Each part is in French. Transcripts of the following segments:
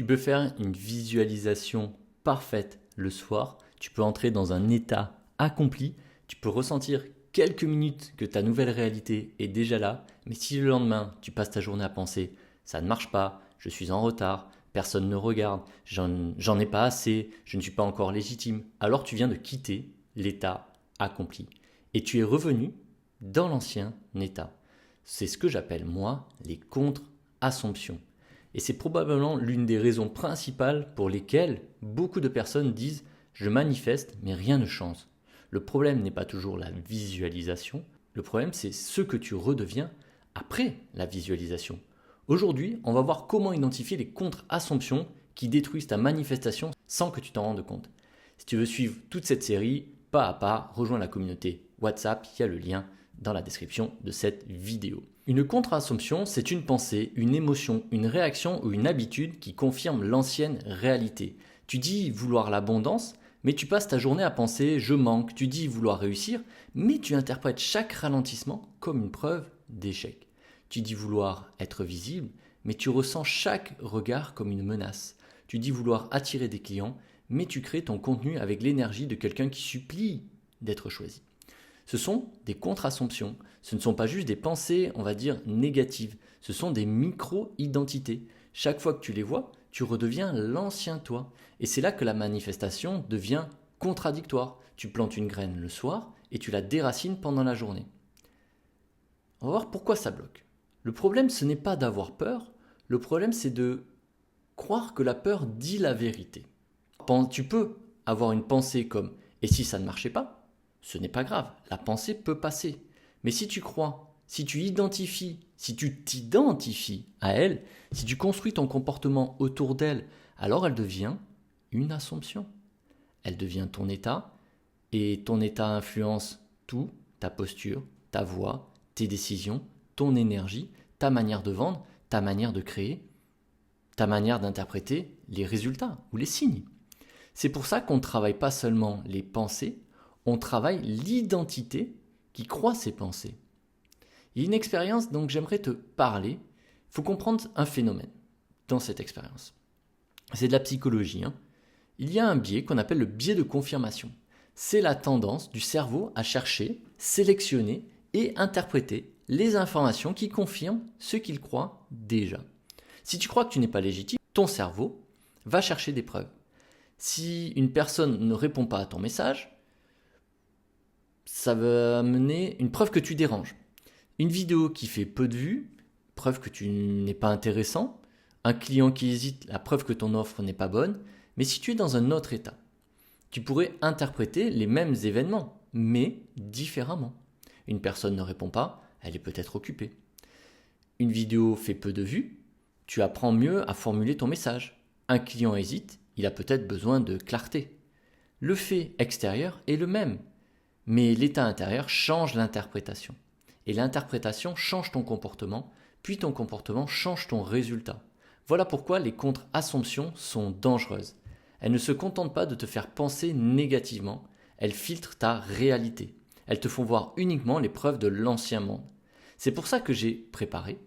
Tu peux faire une visualisation parfaite le soir. Tu peux entrer dans un état accompli. Tu peux ressentir quelques minutes que ta nouvelle réalité est déjà là. Mais si le lendemain, tu passes ta journée à penser « ça ne marche pas, je suis en retard, personne ne regarde, j'en ai pas assez, je ne suis pas encore légitime », alors tu viens de quitter l'état accompli. Et tu es revenu dans l'ancien état. C'est ce que j'appelle, moi, les contre-assomptions. Et c'est probablement l'une des raisons principales pour lesquelles beaucoup de personnes disent « je manifeste, mais rien ne change ». Le problème n'est pas toujours la visualisation, le problème c'est ce que tu redeviens après la visualisation. Aujourd'hui, on va voir comment identifier les contre-assomptions qui détruisent ta manifestation sans que tu t'en rendes compte. Si tu veux suivre toute cette série, pas à pas, rejoins la communauté WhatsApp, il y a le lien dans la description de cette vidéo. Une contre-assomption, c'est une pensée, une émotion, une réaction ou une habitude qui confirme l'ancienne réalité. Tu dis vouloir l'abondance, mais tu passes ta journée à penser « je manque », tu dis vouloir réussir, mais tu interprètes chaque ralentissement comme une preuve d'échec. Tu dis vouloir être visible, mais tu ressens chaque regard comme une menace. Tu dis vouloir attirer des clients, mais tu crées ton contenu avec l'énergie de quelqu'un qui supplie d'être choisi. Ce sont des contre-assomptions. Ce ne sont pas juste des pensées, on va dire, négatives. Ce sont des micro-identités. Chaque fois que tu les vois, tu redeviens l'ancien toi. Et c'est là que la manifestation devient contradictoire. Tu plantes une graine le soir et tu la déracines pendant la journée. On va voir pourquoi ça bloque. Le problème, ce n'est pas d'avoir peur. Le problème, c'est de croire que la peur dit la vérité. Tu peux avoir une pensée comme « et si ça ne marchait pas ?» Ce n'est pas grave, la pensée peut passer. Mais si tu crois, si tu t'identifies à elle, si tu construis ton comportement autour d'elle, alors elle devient une assomption. Elle devient ton état, et ton état influence tout, ta posture, ta voix, tes décisions, ton énergie, ta manière de vendre, ta manière de créer, ta manière d'interpréter les résultats ou les signes. C'est pour ça qu'on ne travaille pas seulement les pensées, on travaille l'identité qui croit ces pensées. Il y a une expérience dont j'aimerais te parler. Il faut comprendre un phénomène dans cette expérience. C'est de la psychologie. Il y a un biais qu'on appelle le biais de confirmation. C'est la tendance du cerveau à chercher, sélectionner et interpréter les informations qui confirment ce qu'il croit déjà. Si tu crois que tu n'es pas légitime, ton cerveau va chercher des preuves. Si une personne ne répond pas à ton message, ça va amener une preuve que tu déranges. Une vidéo qui fait peu de vues, preuve que tu n'es pas intéressant. Un client qui hésite, la preuve que ton offre n'est pas bonne. Mais si tu es dans un autre état, tu pourrais interpréter les mêmes événements, mais différemment. Une personne ne répond pas, elle est peut-être occupée. Une vidéo fait peu de vues, tu apprends mieux à formuler ton message. Un client hésite, il a peut-être besoin de clarté. Le fait extérieur est le même, mais l'état intérieur change l'interprétation. Et l'interprétation change ton comportement, puis ton comportement change ton résultat. Voilà pourquoi les contre-assomptions sont dangereuses. Elles ne se contentent pas de te faire penser négativement, elles filtrent ta réalité. Elles te font voir uniquement les preuves de l'ancien monde. C'est pour ça que j'ai préparé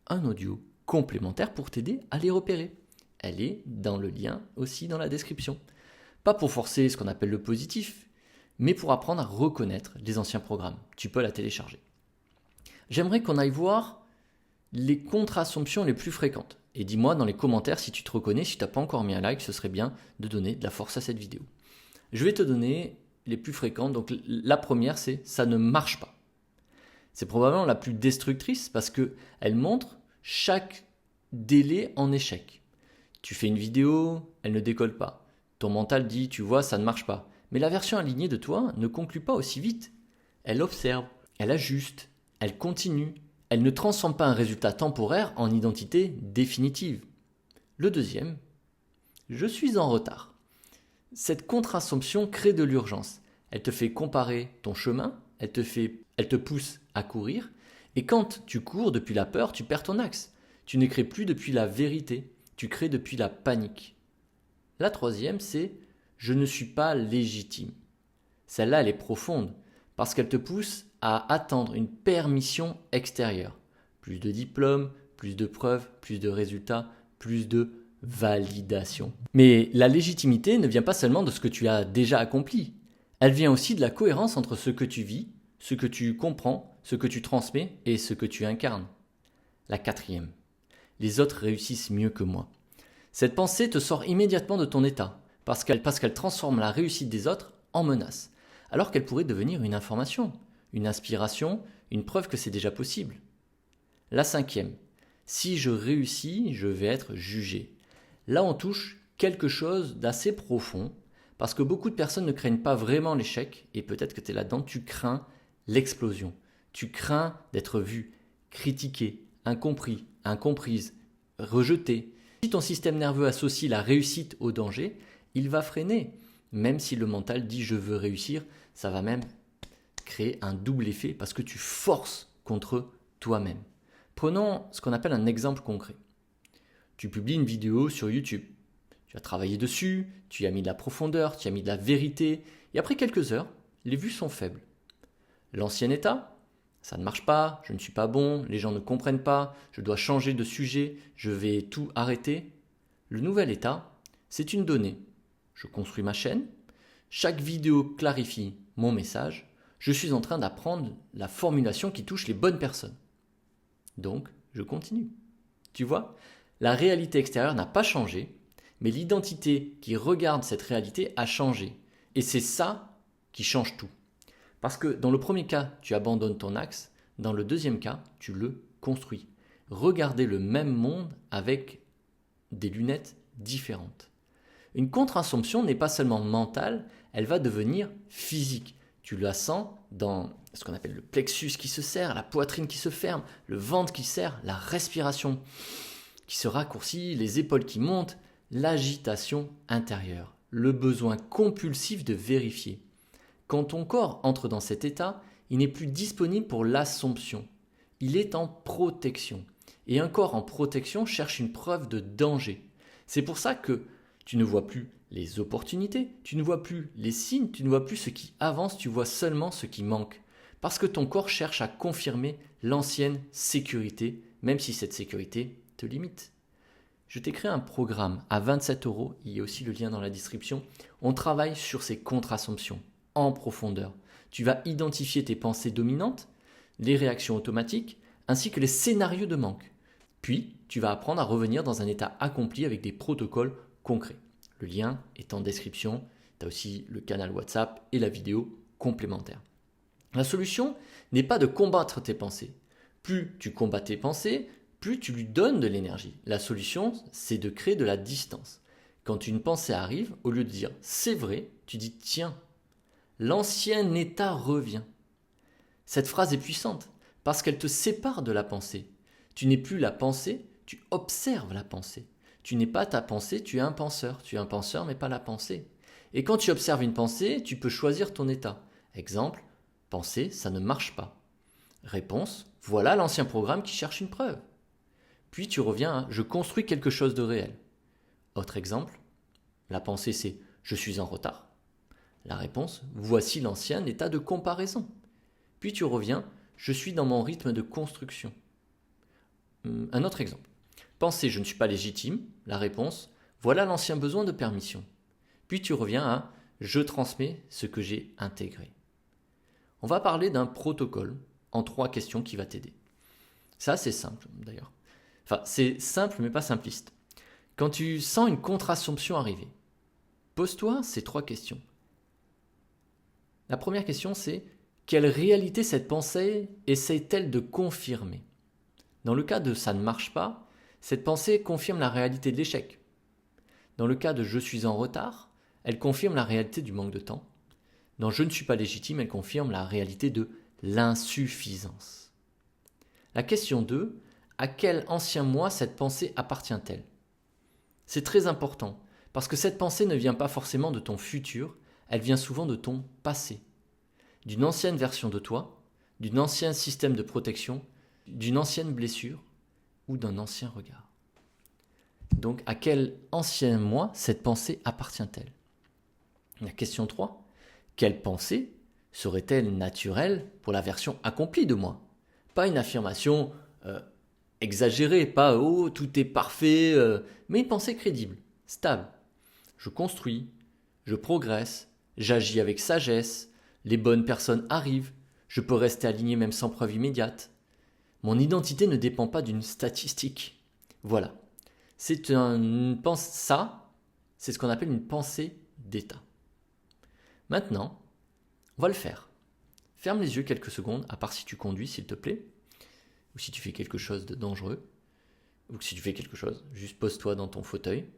un audio complémentaire pour t'aider à les repérer. Elle est dans le lien aussi dans la description. Pas pour forcer ce qu'on appelle le positif, mais pour apprendre à reconnaître les anciens programmes. Tu peux la télécharger. J'aimerais qu'on aille voir les contre-assomptions les plus fréquentes. Et dis-moi dans les commentaires si tu te reconnais, si tu n'as pas encore mis un like, ce serait bien de donner de la force à cette vidéo. Je vais te donner les plus fréquentes. Donc la première, c'est « ça ne marche pas ». C'est probablement la plus destructrice parce qu'elle montre chaque délai en échec. Tu fais une vidéo, elle ne décolle pas. Ton mental dit « tu vois, ça ne marche pas ». Mais la version alignée de toi ne conclut pas aussi vite. Elle observe, elle ajuste, elle continue. Elle ne transforme pas un résultat temporaire en identité définitive. Le deuxième, je suis en retard. Cette contre-assomption crée de l'urgence. Elle te fait comparer ton chemin, elle te pousse à courir. Et quand tu cours depuis la peur, tu perds ton axe. Tu ne crées plus depuis la vérité, tu crées depuis la panique. La troisième, c'est je ne suis pas légitime. Celle-là, elle est profonde parce qu'elle te pousse à attendre une permission extérieure. Plus de diplômes, plus de preuves, plus de résultats, plus de validation. Mais la légitimité ne vient pas seulement de ce que tu as déjà accompli. Elle vient aussi de la cohérence entre ce que tu vis, ce que tu comprends, ce que tu transmets et ce que tu incarnes. La quatrième. Les autres réussissent mieux que moi. Cette pensée te sort immédiatement de ton état, parce qu'elle transforme la réussite des autres en menace, alors qu'elle pourrait devenir une information, une inspiration, une preuve que c'est déjà possible. La cinquième. Si je réussis, je vais être jugé. Là, on touche quelque chose d'assez profond, parce que beaucoup de personnes ne craignent pas vraiment l'échec, et peut-être que tu es là-dedans, tu crains l'explosion. Tu crains d'être vu, critiqué, incompris, incomprise, rejeté. Si ton système nerveux associe la réussite au danger, il va freiner. Même si le mental dit je veux réussir, ça va même créer un double effet parce que tu forces contre toi-même. Prenons ce qu'on appelle un exemple concret. Tu publies une vidéo sur YouTube. Tu as travaillé dessus, tu y as mis de la profondeur, tu y as mis de la vérité, et après quelques heures, les vues sont faibles. L'ancien état, ça ne marche pas, je ne suis pas bon, les gens ne comprennent pas, je dois changer de sujet, je vais tout arrêter. Le nouvel état, c'est une donnée. Je construis ma chaîne, chaque vidéo clarifie mon message, je suis en train d'apprendre la formulation qui touche les bonnes personnes. Donc, je continue. Tu vois, la réalité extérieure n'a pas changé, mais l'identité qui regarde cette réalité a changé. Et c'est ça qui change tout. Parce que dans le premier cas, tu abandonnes ton axe, dans le deuxième cas, tu le construis. Regardez le même monde avec des lunettes différentes. Une contre-assomption n'est pas seulement mentale, elle va devenir physique. Tu la sens dans ce qu'on appelle le plexus qui se serre, la poitrine qui se ferme, le ventre qui serre, la respiration qui se raccourcit, les épaules qui montent, l'agitation intérieure, le besoin compulsif de vérifier. Quand ton corps entre dans cet état, il n'est plus disponible pour l'assomption. Il est en protection. Et un corps en protection cherche une preuve de danger. C'est pour ça que tu ne vois plus les opportunités, tu ne vois plus les signes, tu ne vois plus ce qui avance, tu vois seulement ce qui manque. Parce que ton corps cherche à confirmer l'ancienne sécurité, même si cette sécurité te limite. Je t'ai créé un programme à 27 €, il y a aussi le lien dans la description. On travaille sur ces contre-assomptions en profondeur. Tu vas identifier tes pensées dominantes, les réactions automatiques, ainsi que les scénarios de manque. Puis, tu vas apprendre à revenir dans un état accompli avec des protocoles concrets. Le lien est en description. Tu as aussi le canal WhatsApp et la vidéo complémentaire. La solution n'est pas de combattre tes pensées. Plus tu combats tes pensées, plus tu lui donnes de l'énergie. La solution, c'est de créer de la distance. Quand une pensée arrive, au lieu de dire « c'est vrai », tu dis « tiens ». L'ancien état revient. Cette phrase est puissante parce qu'elle te sépare de la pensée. Tu n'es plus la pensée, tu observes la pensée. Tu n'es pas ta pensée, tu es un penseur. Tu es un penseur mais pas la pensée. Et quand tu observes une pensée, tu peux choisir ton état. Exemple, pensée, ça ne marche pas. Réponse, voilà l'ancien programme qui cherche une preuve. Puis tu reviens à je construis quelque chose de réel. Autre exemple, la pensée c'est je suis en retard. La réponse, voici l'ancien état de comparaison. Puis tu reviens, je suis dans mon rythme de construction. Un autre exemple. Pensée, je ne suis pas légitime. La réponse, voilà l'ancien besoin de permission. Puis tu reviens à je transmets ce que j'ai intégré. On va parler d'un protocole en 3 questions qui va t'aider. Ça, c'est simple d'ailleurs. Enfin, c'est simple mais pas simpliste. Quand tu sens une contre-assomption arriver, pose-toi ces 3 questions. La première question, c'est quelle réalité cette pensée essaie-t-elle de confirmer? Dans le cas de ça ne marche pas, cette pensée confirme la réalité de l'échec. Dans le cas de je suis en retard, elle confirme la réalité du manque de temps. Dans je ne suis pas légitime, elle confirme la réalité de l'insuffisance. La question 2, à quel ancien moi cette pensée appartient-elle? C'est très important parce que cette pensée ne vient pas forcément de ton futur, elle vient souvent de ton passé, d'une ancienne version de toi, d'un ancien système de protection, d'une ancienne blessure ou d'un ancien regard. Donc, à quel ancien moi cette pensée appartient-elle? La question 3, quelle pensée serait-elle naturelle pour la version accomplie de moi? Pas une affirmation exagérée, pas oh tout est parfait, mais une pensée crédible, stable. Je construis, je progresse, j'agis avec sagesse, les bonnes personnes arrivent, je peux rester aligné même sans preuve immédiate. Mon identité ne dépend pas d'une statistique. Voilà. C'est ce qu'on appelle une pensée d'état. Maintenant, on va le faire. Ferme les yeux quelques secondes, à part si tu conduis, s'il te plaît, ou si tu fais quelque chose de dangereux, ou si tu fais quelque chose, juste pose-toi dans ton fauteuil.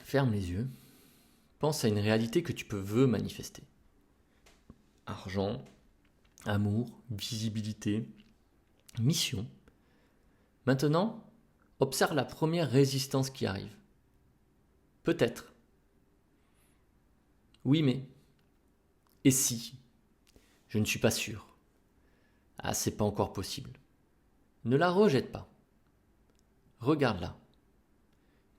Ferme les yeux. Pense à une réalité que tu veux manifester. Argent, amour, visibilité, mission. Maintenant, observe la première résistance qui arrive. Peut-être. Oui, mais. Et si? Je ne suis pas sûr. Ah, c'est pas encore possible. Ne la rejette pas. Regarde-la.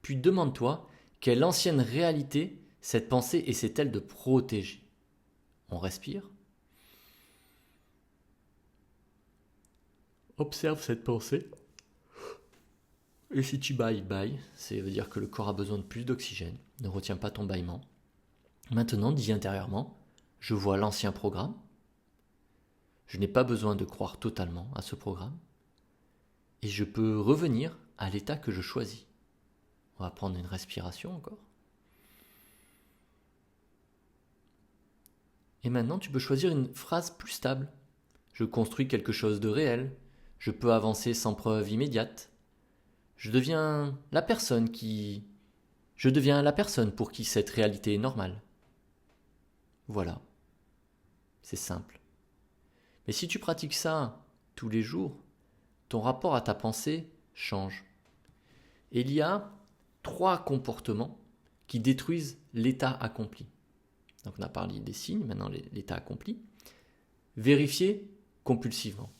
Puis demande-toi quelle ancienne réalité cette pensée essaie-t-elle de protéger. On respire. Observe cette pensée. Et si tu bailles, ça veut dire que le corps a besoin de plus d'oxygène. Ne retiens pas ton bâillement. Maintenant, dis intérieurement, je vois l'ancien programme. Je n'ai pas besoin de croire totalement à ce programme. Et je peux revenir à l'état que je choisis. On va prendre une respiration encore. Et maintenant, tu peux choisir une phrase plus stable. Je construis quelque chose de réel. Je peux avancer sans preuve immédiate. Je deviens la personne pour qui cette réalité est normale. Voilà. C'est simple. Mais si tu pratiques ça tous les jours, ton rapport à ta pensée change. Et il y a 3 comportements qui détruisent l'état accompli. Donc on a parlé des signes, maintenant l'état accompli. Vérifier compulsivement.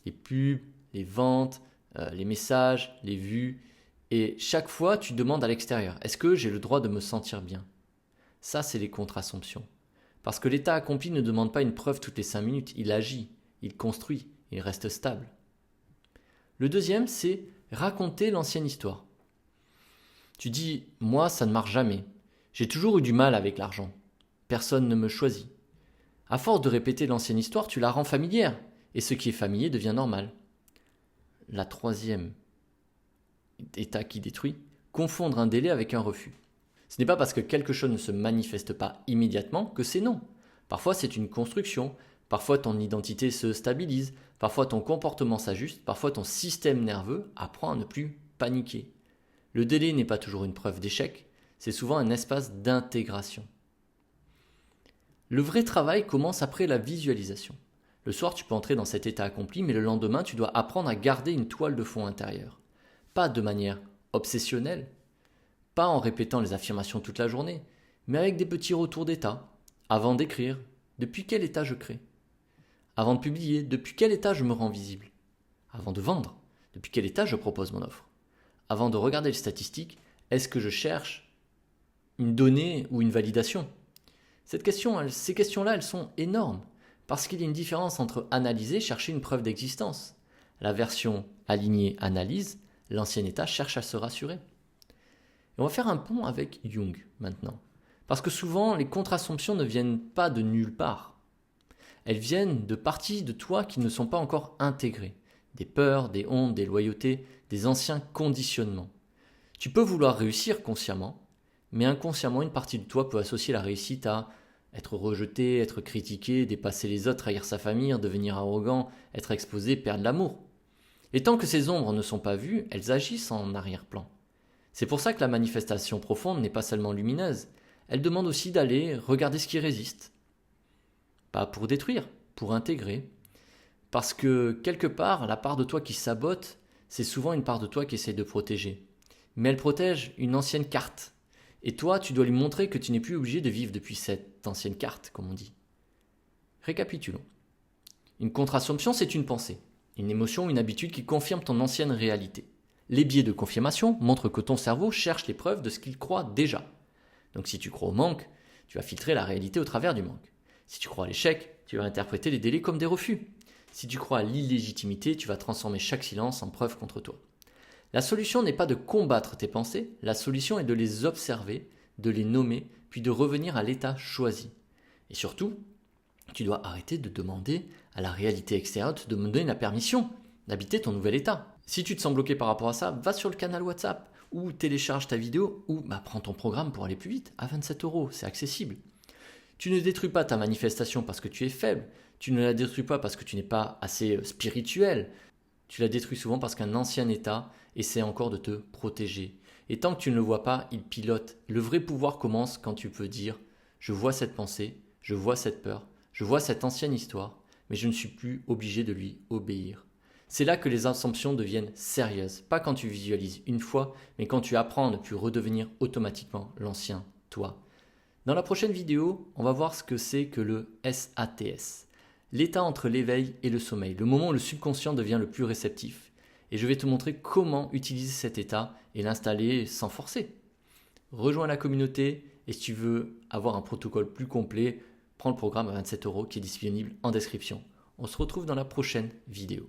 Les pubs, les ventes, les messages, les vues. Et chaque fois, tu demandes à l'extérieur, est-ce que j'ai le droit de me sentir bien? Ça, c'est les contre-assumptions. Parce que l'état accompli ne demande pas une preuve toutes les 5 minutes. Il agit, il construit, il reste stable. Le deuxième, c'est raconter l'ancienne histoire. Tu dis, moi, ça ne marche jamais. J'ai toujours eu du mal avec l'argent. Personne ne me choisit. À force de répéter l'ancienne histoire, tu la rends familière. Et ce qui est familier devient normal. La troisième état qui détruit, confondre un délai avec un refus. Ce n'est pas parce que quelque chose ne se manifeste pas immédiatement que c'est non. Parfois c'est une construction, parfois ton identité se stabilise, parfois ton comportement s'ajuste, parfois ton système nerveux apprend à ne plus paniquer. Le délai n'est pas toujours une preuve d'échec, c'est souvent un espace d'intégration. Le vrai travail commence après la visualisation. Le soir, tu peux entrer dans cet état accompli, mais le lendemain, tu dois apprendre à garder une toile de fond intérieure. Pas de manière obsessionnelle, pas en répétant les affirmations toute la journée, mais avec des petits retours d'état. Avant d'écrire, depuis quel état je crée? Avant de publier, depuis quel état je me rends visible? Avant de vendre, depuis quel état je propose mon offre? Avant de regarder les statistiques, est-ce que je cherche une donnée ou une validation? Ces questions-là, elles sont énormes. Parce qu'il y a une différence entre analyser et chercher une preuve d'existence. La version alignée analyse, l'ancien état cherche à se rassurer. Et on va faire un pont avec Jung maintenant. Parce que souvent, les contre-assumptions ne viennent pas de nulle part. Elles viennent de parties de toi qui ne sont pas encore intégrées. Des peurs, des hontes, des loyautés, des anciens conditionnements. Tu peux vouloir réussir consciemment, mais inconsciemment, une partie de toi peut associer la réussite à être rejeté, être critiqué, dépasser les autres, trahir sa famille, devenir arrogant, être exposé, perdre l'amour. Et tant que ces ombres ne sont pas vues, elles agissent en arrière-plan. C'est pour ça que la manifestation profonde n'est pas seulement lumineuse, elle demande aussi d'aller regarder ce qui résiste. Pas pour détruire, pour intégrer. Parce que quelque part, la part de toi qui sabote, c'est souvent une part de toi qui essaie de protéger. Mais elle protège une ancienne carte. Et toi, tu dois lui montrer que tu n'es plus obligé de vivre depuis cette ancienne carte, comme on dit. Récapitulons. Une contre-assumption, c'est une pensée, une émotion, une habitude qui confirme ton ancienne réalité. Les biais de confirmation montrent que ton cerveau cherche les preuves de ce qu'il croit déjà. Donc si tu crois au manque, tu vas filtrer la réalité au travers du manque. Si tu crois à l'échec, tu vas interpréter les délais comme des refus. Si tu crois à l'illégitimité, tu vas transformer chaque silence en preuve contre toi. La solution n'est pas de combattre tes pensées, la solution est de les observer, de les nommer, puis de revenir à l'état choisi. Et surtout, tu dois arrêter de demander à la réalité extérieure de te donner la permission d'habiter ton nouvel état. Si tu te sens bloqué par rapport à ça, va sur le canal WhatsApp ou télécharge ta vidéo ou prends ton programme pour aller plus vite à 27 €, c'est accessible. Tu ne détruis pas ta manifestation parce que tu es faible, tu ne la détruis pas parce que tu n'es pas assez spirituel, tu la détruis souvent parce qu'un ancien état essaie encore de te protéger. Et tant que tu ne le vois pas, il pilote. Le vrai pouvoir commence quand tu peux dire « je vois cette pensée, je vois cette peur, je vois cette ancienne histoire, mais je ne suis plus obligé de lui obéir ». C'est là que les assumptions deviennent sérieuses, pas quand tu visualises une fois, mais quand tu apprends à ne plus redevenir automatiquement l'ancien toi. Dans la prochaine vidéo, on va voir ce que c'est que le SATS, l'état entre l'éveil et le sommeil, le moment où le subconscient devient le plus réceptif. Et je vais te montrer comment utiliser cet état et l'installer sans forcer. Rejoins la communauté et si tu veux avoir un protocole plus complet, prends le programme à 27 € qui est disponible en description. On se retrouve dans la prochaine vidéo.